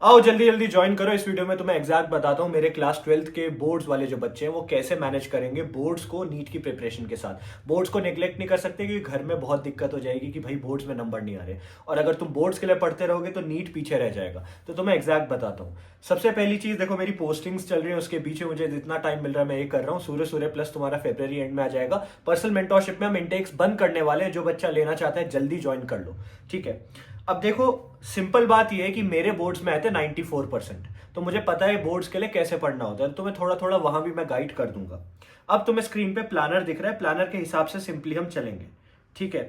आओ जल्दी जल्दी ज्वाइन करो। इस वीडियो में तुम्हें एग्जैक्ट बताता हूँ मेरे क्लास 12th के बोर्ड्स वाले जो बच्चे हैं वो कैसे मैनेज करेंगे बोर्ड्स को नीट की प्रिपरेशन के साथ। बोर्ड्स को नेग्लेक्ट नहीं कर सकते क्योंकि घर में बहुत दिक्कत हो जाएगी कि भाई बोर्ड्स में नंबर नहीं आ रहे, और अगर तुम बोर्ड्स के लिए पढ़ते रहोगे तो नीट पीछे रह जाएगा। तो तुम्हें एग्जैक्ट बताता हूँ। सबसे पहली चीज देखो, मेरी पोस्टिंग्स चल रही है, उसके पीछे मुझे जितना टाइम मिल रहा है मैं ये कर रहा हूँ। सूर्य सूर्य प्लस तुम्हारा फरवरी एंड में आ जाएगा। पर्सनल मेंटोरशिप में हम इंटेक्स बंद करने वाले हैं। जो बच्चा लेना चाहता है जल्दी ज्वाइन कर लो, ठीक है। अब देखो, सिंपल बात यह है कि मेरे बोर्ड्स में आए थे 94%, तो मुझे पता है बोर्ड्स के लिए कैसे पढ़ना होता है। तुम्हें थोड़ा थोड़ा वहां भी मैं गाइड कर दूंगा। अब तुम्हें स्क्रीन पे प्लानर दिख रहा है, प्लानर के हिसाब से सिंपली हम चलेंगे, ठीक है।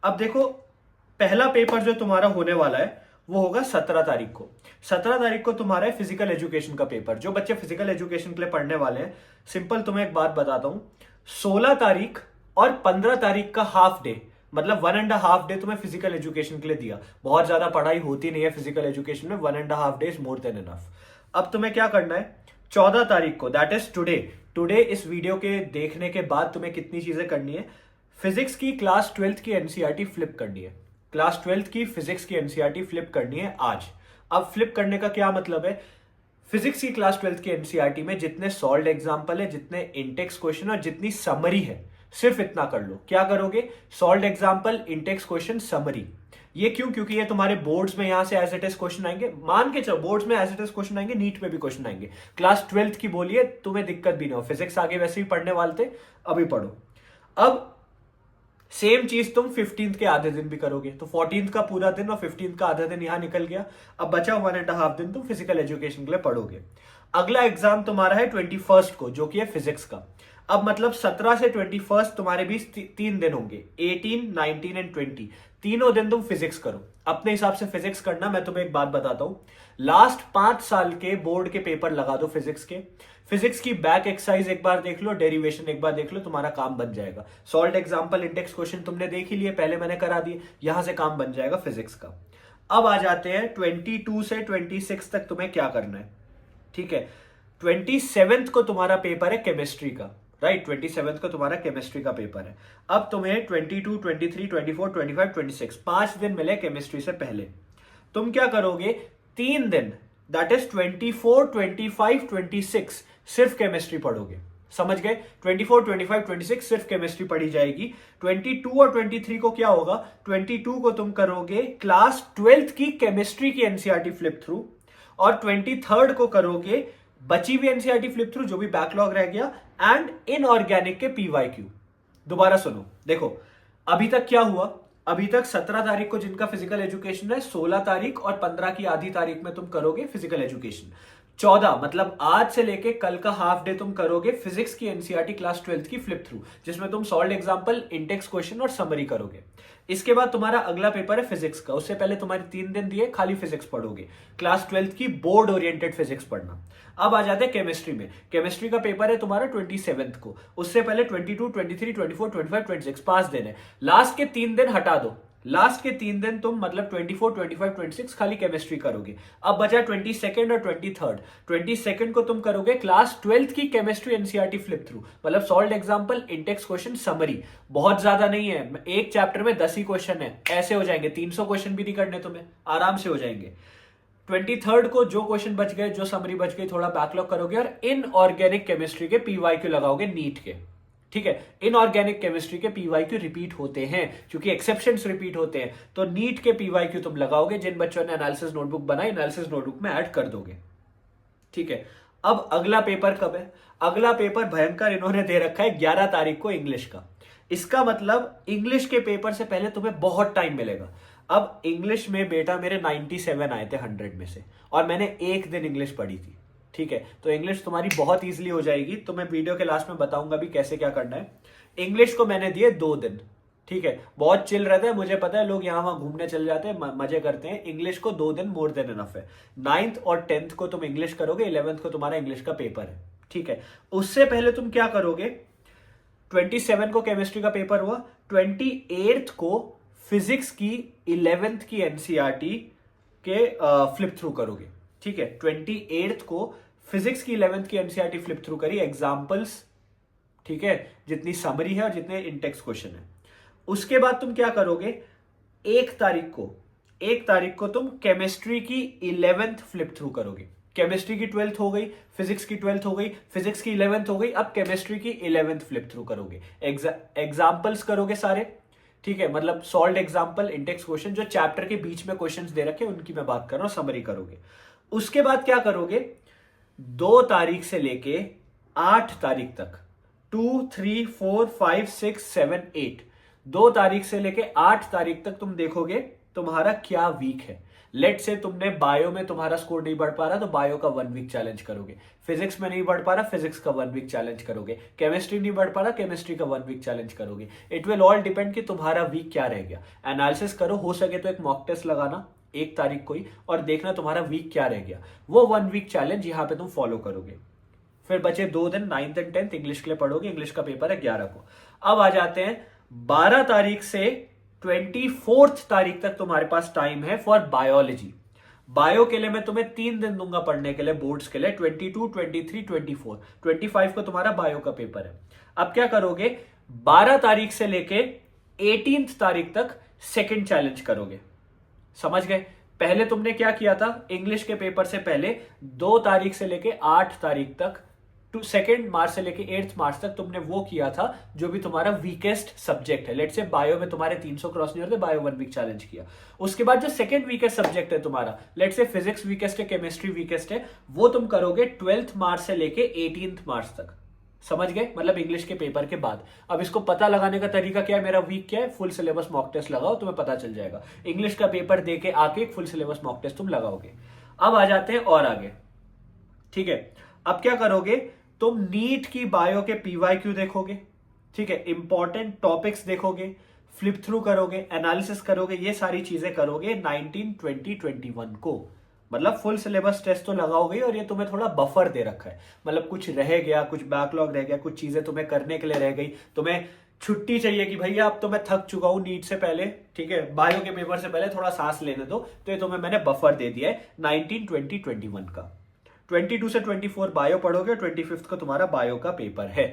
अब देखो, पहला पेपर जो तुम्हारा होने वाला है वो होगा 17 तारीख को। 17 तारीख को तुम्हारा है फिजिकल एजुकेशन का पेपर। जो बच्चे फिजिकल एजुकेशन के लिए पढ़ने वाले हैं, सिंपल तुम्हें एक बात बताता हूं, 16 तारीख और 15 तारीख का हाफ डे, मतलब 1.5 डे तुम्हें फिजिकल एजुकेशन के लिए दिया। बहुत ज्यादा पढ़ाई होती नहीं है फिजिकल एजुकेशन में, 1.5 day is more than enough. अब तुम्हें क्या करना है, 14 तारीख को, दैट इज टुडे, टुडे इस वीडियो के देखने के बाद तुम्हें कितनी चीजें करनी है। फिजिक्स की क्लास 12th की एनसीईआरटी फ्लिप करनी है। क्लास 12th की फिजिक्स की एनसीईआरटी फ्लिप करनी है आज। अब फ्लिप करने का क्या मतलब है, फिजिक्स की क्लास 12th की एनसीईआरटी में जितने सॉल्व्ड एग्जाम्पल है, जितने इंटेक्स क्वेश्चन और जितनी समरी है, सिर्फ इतना कर लो। क्या करोगे, solved example, Intex question, summary. ये क्यों, क्योंकि ये तुम्हारे बोर्ड्स में यहां से एज इट इज क्वेश्चन आएंगे। मान के चलो बोर्ड्स में एज इट इज क्वेश्चन आएंगे, नीट में भी क्वेश्चन आएंगे। क्लास 12th की बोलिए, तुम्हें दिक्कत भी ना हो। फिजिक्स आगे वैसे ही पढ़ने वाले थे, अभी पढ़ो। अब सेम चीज तुम 15th के आधे दिन भी करोगे, तो 14th का पूरा दिन और 15th का आधा दिन यहां निकल गया। अब बचा 1.5 दिन तुम फिजिकल एजुकेशन के लिए पढ़ोगे। अगला एग्जाम तुम्हारा है 21st को, जो कि है फिजिक्स का। अब मतलब 17 से 21 तुम्हारे बीच 3 दिन होंगे, 18, 19 एंड 20। तीनों दिन तुम फिजिक्स करो, अपने हिसाब से फिजिक्स करना। मैं तुम्हें एक बात बताता हूं, लास्ट 5 साल के बोर्ड के पेपर लगा दो फिजिक्स के। फिजिक्स की बैक एक्सरसाइज एक बार देख लो, डेरिवेशन एक बार देख लो, तुम्हारा काम बन जाएगा। सॉल्व्ड एग्जांपल, इंडेक्स क्वेश्चन तुमने देख ही लिए, पहले मैंने करा दिए, यहां से काम बन जाएगा फिजिक्स का। अब आ जाते हैं 22 से 26 तक तुम्हें क्या करना है, ठीक है। 27th को तुम्हारा पेपर है केमिस्ट्री का, राइट। 27th को तुम्हारा केमिस्ट्री का पेपर है। अब तुम्हें 22, 23, 24, 25, 26 5 दिन मिले केमिस्ट्री से पहले। तुम क्या करोगे, 3 दिन, दैट इज 24, 25, 26 सिर्फ केमिस्ट्री पढ़ोगे। समझ गए, 24, 25, 26 सिर्फ केमिस्ट्री पढ़ी जाएगी। 22 और 23 को क्या होगा, 22 को तुम करोगे क्लास 12th की केमिस्ट्री की एनसीईआरटी फ्लिप थ्रू, और 23rd को करोगे बची हुई एनसीईआरटी फ्लिप थ्रू, जो भी बैकलॉग रह गया, एंड इनऑर्गेनिक के पीवाईक्यू। दोबारा सुनो, देखो अभी तक क्या हुआ, अभी तक 17 तारीख को जिनका फिजिकल एजुकेशन है, 16 तारीख और 15 की आधी तारीख में तुम करोगे फिजिकल एजुकेशन। 14 मतलब आज से लेके कल का हाफ डे तुम करोगे फिजिक्स की एनसीईआरटी क्लास 12th की फ्लिप थ्रू, जिसमें तुम सॉल्व्ड एग्जांपल, इंडेक्स क्वेश्चन और समरी करोगे। इसके बाद तुम्हारा अगला पेपर है फिजिक्स का। उससे पहले तुम्हारे 3 दिन दिए, खाली फिजिक्स पढ़ोगे, क्लास 12th की बोर्ड ओरिएंटेड फिजिक्स पढ़ना। अब आ जाते हैं केमिस्ट्री में। केमिस्ट्री का पेपर है तुम्हारा 27th को। उससे पहले 22, 23, 24, 25, 26 5 दिन है। लास्ट के 3 दिन हटा दो, लास्ट के 3 दिन तुम मतलब 24, 25, 26 खाली केमिस्ट्री करोगे। अब बचा 22nd और 23rd। 22nd को तुम करोगे क्लास 12th की केमिस्ट्री एनसीईआरटी फ्लिप थ्रू, मतलब solved example, index question, summary. बहुत ज्यादा नहीं है, एक चैप्टर में 10 ही क्वेश्चन है, ऐसे हो जाएंगे। 300 क्वेश्चन भी नहीं करने तुम्हें, आराम से हो जाएंगे। 23rd को जो क्वेश्चन बच गए, जो समरी बच गई, थोड़ा बैकलॉग करोगे और इनऑर्गेनिक केमिस्ट्री के पीवाईक्यू लगाओगे नीट के, ठीक है। इनऑर्गेनिक केमिस्ट्री के पीवाईक्यू रिपीट होते हैं क्योंकि एक्सेप्शंस रिपीट होते हैं, तो नीट के पीवाईक्यू तुम लगाओगे। जिन बच्चों ने एनालिसिस नोटबुक बनाई, एनालिसिस नोटबुक में ऐड कर दोगे, ठीक है। अब अगला पेपर कब है, अगला पेपर भयंकर इन्होंने दे रखा है 11 तारीख को इंग्लिश का। इसका मतलब इंग्लिश के पेपर से पहले तुम्हें बहुत टाइम मिलेगा। अब इंग्लिश में बेटा मेरे 97 आए थे 100 में से, और मैंने एक दिन इंग्लिश पढ़ी थी, ठीक है। तो इंग्लिश तुम्हारी बहुत इजीली हो जाएगी। तो मैं वीडियो के लास्ट में बताऊंगा भी कैसे क्या करना है। इंग्लिश को मैंने दिए 2 दिन, ठीक है। बहुत चिल रहता है, मुझे पता है, लोग यहां वहां घूमने चल जाते हैं, मजे करते हैं। इंग्लिश को 2 दिन मोर देन इनफ है। 9th और 10th को तुम इंग्लिश करोगे, 11th को तुम्हारा इंग्लिश का पेपर है, ठीक है। उससे पहले तुम क्या करोगे, 27 को केमिस्ट्री का पेपर हुआ, 28th को फिजिक्स की 11th की एनसीईआरटी के फ्लिप थ्रू करोगे, ठीक है। 28th को फिजिक्स की 11th की एनसीईआरटी फ्लिप थ्रू करी, एग्जाम्पल्स, ठीक है, जितनी समरी है और जितने इंटेक्स क्वेश्चन है। उसके बाद तुम क्या करोगे, 1 तारीख को 1 तारीख को तुम केमिस्ट्री की 11th फ्लिप थ्रू करोगे। केमिस्ट्री की 12th हो गई, फिजिक्स की 12th हो गई, फिजिक्स की 11th हो गई, अब केमिस्ट्री की 11th फ्लिप थ्रू करोगे। एग्जाम्पल्स करोगे सारे, ठीक है, मतलब सॉल्व एग्जाम्पल, इंडेक्स क्वेश्चन, जो चैप्टर के बीच में क्वेश्चंस दे रखे उनकी मैं बात कर रहा हूं, समरी करोगे। उसके बाद क्या करोगे, 2 तारीख से लेके 8 तारीख तक, 2, 3, 4, 5, 6, 7, 8, 2 तारीख से लेके 8 तारीख तक तुम देखोगे तुम्हारा क्या वीक है। लेट से तुमने बायो में तुम्हारा स्कोर नहीं बढ़ पा रहा तो बायो का 1 वीक चैलेंज करोगे, फिजिक्स में नहीं बढ़ पा रहा फिजिक्स का 1 वीक चैलेंज करोगे, केमिस्ट्री नहीं बढ़ पा रहा केमिस्ट्री का 1 वीक चैलेंज करोगे। इट विल ऑल डिपेंड कि तुम्हारा वीक क्या रह गया। एनालिसिस करो, हो सके तो एक मॉक टेस्ट लगाना 1 तारीख को ही और देखना तुम्हारा वीक क्या रह गया, वो 1 वीक चैलेंज यहां पे तुम फॉलो करोगे। फिर बचे 2 दिन, 9th एंड 10th इंग्लिश के लिए पढ़ोगे, इंग्लिश का पेपर है 11 को। अब आ जाते हैं 12 तारीख से 24 तारीख तक तुम्हारे पास टाइम है फॉर बायोलॉजी। बायो के लिए मैं तुम्हें 3 दिन दूंगा पढ़ने के लिए, बोर्ड्स के लिए, 22, 23, 24, 25 को तुम्हारा बायो का पेपर है। अब क्या करोगे, 12 तारीख से लेके 18 तारीख तक सेकंड चैलेंज करोगे। समझ गए? पहले तुमने क्या किया था, इंग्लिश के पेपर से पहले 2 तारीख से लेके 8 तारीख तक, 2 मार्च से लेके 8 मार्च तक तुमने वो किया था जो भी तुम्हारा वीकेस्ट सब्जेक्ट है। लेट से बायो में तुम्हारे 300 क्रॉस नहीं होते, बायो 1 वीक चैलेंज किया। उसके बाद जो सेकंड वीकेस्ट सब्जेक्ट है तुम्हारा, लेट से फिजिक्स वीकेस्ट है, केमिस्ट्री वीकेस्ट है, वो तुम करोगे 12th मार्च से लेके 18th मार्च तक। समझ गए? मतलब इंग्लिश के पेपर के बाद। अब इसको पता लगाने का तरीका क्या है, मेरा वीक क्या है, फुल सिलेबस मॉक टेस्ट लगाओ, तुम्हें पता चल जाएगा। इंग्लिश का पेपर देके आके फुल सिलेबस मॉक टेस्ट तुम लगाओगे। अब आ जाते हैं और आगे, ठीक है। अब क्या करोगे, तुम नीट की बायो के पीवाईक्यू देखोगे, ठीक है, इंपॉर्टेंट टॉपिक्स देखोगे, फ्लिप थ्रू करोगे, एनालिसिस करोगे, ये सारी चीजें करोगे 19, 20, 21 को। मतलब फुल सिलेबस टेस्ट तो लगाओगे और ये तुम्हें थोड़ा बफर दे रखा है, मतलब कुछ रह गया, कुछ बैकलॉग रह गया, कुछ चीजें तुम्हें करने के लिए रह गई, तुम्हें छुट्टी चाहिए कि भैया अब तो मैं थक चुका हूं नीट से पहले, ठीक है, बायो के पेपर से पहले थोड़ा सांस लेने दो, तो ये तुम्हें मैंने बफर दे दिया है 19, 20, 21 का। 22 से 24 बायो पढ़ोगे, 25 को तुम्हारा बायो का पेपर है।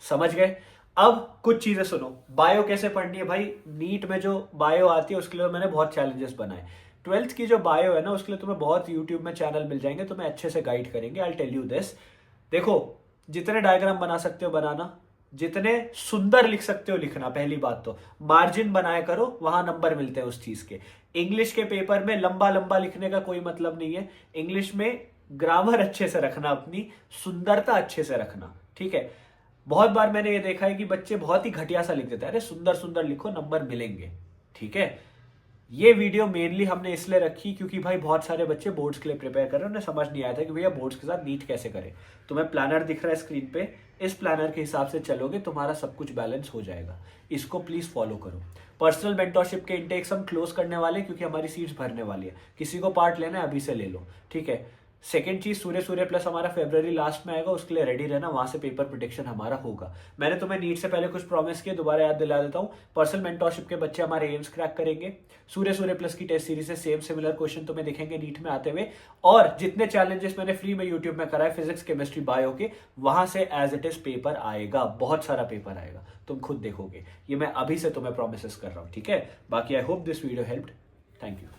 समझ गए? अब कुछ चीजें सुनो, बायो कैसे पढ़नी है भाई। नीट में जो बायो आती है उसके लिए मैंने बहुत चैलेंजेस बनाए। 12th की जो बायो है ना, उसके लिए तुम्हें बहुत यूट्यूब में चैनल मिल जाएंगे, तुम्हें अच्छे से गाइड करेंगे। आई टेल यू दिस, देखो, जितने डायग्राम बना सकते हो बनाना, जितने सुंदर लिख सकते हो लिखना। पहली बात तो मार्जिन बनाया करो, वहां नंबर मिलते हैं उस चीज के। इंग्लिश के पेपर में लंबा लंबा लिखने का कोई मतलब नहीं है। इंग्लिश में ग्रामर अच्छे से रखना, अपनी सुंदरता अच्छे से रखना, ठीक है। बहुत बार मैंने ये देखा है कि बच्चे बहुत ही घटिया सा लिख देते हैं, अरे सुंदर सुंदर लिखो, नंबर मिलेंगे, ठीक है। ये वीडियो मेनली हमने इसलिए रखी क्योंकि भाई बहुत सारे बच्चे बोर्ड्स के लिए प्रिपेयर कर रहे हैं, उन्हें समझ नहीं आया था कि भैया बोर्ड्स के साथ नीट कैसे करें। तुम्हें प्लानर दिख रहा है स्क्रीन पे, इस प्लानर के हिसाब से चलोगे, तुम्हारा सब कुछ बैलेंस हो जाएगा। इसको प्लीज फॉलो करो। पर्सनल मेंटरशिप के इंटेक्स हम क्लोज करने वाले क्योंकि हमारी सीट्स भरने वाली है। किसी को पार्ट लेना है अभी से ले लो, ठीक है। सेकेंड चीज, सूर्य प्लस हमारा फरवरी लास्ट में आएगा, उसके लिए रेडी रहना, वहां से पेपर प्रोटेक्शन हमारा होगा। मैंने तुम्हें नीट से पहले कुछ प्रॉमिस किए, दोबारा याद दिला देता हूं। पर्सनल मेंटरशिप के बच्चे हमारे एम्स क्रैक करेंगे। सूर्य प्लस की टेस्ट सीरीज से सेम सिमिलर क्वेश्चन तुम्हें दिखेंगे नीट में आते हुए। और जितने चैलेंजेस मैंने फ्री में यूट्यूब में कराए, फिजिक्स, केमिस्ट्री, बायो के, वहां से एज इट इज पेपर आएगा, बहुत सारा पेपर आएगा, तुम खुद देखोगे। ये मैं अभी से तुम्हें प्रोमिस कर रहा हूं, ठीक है। बाकी I hope this video helped. Thank you.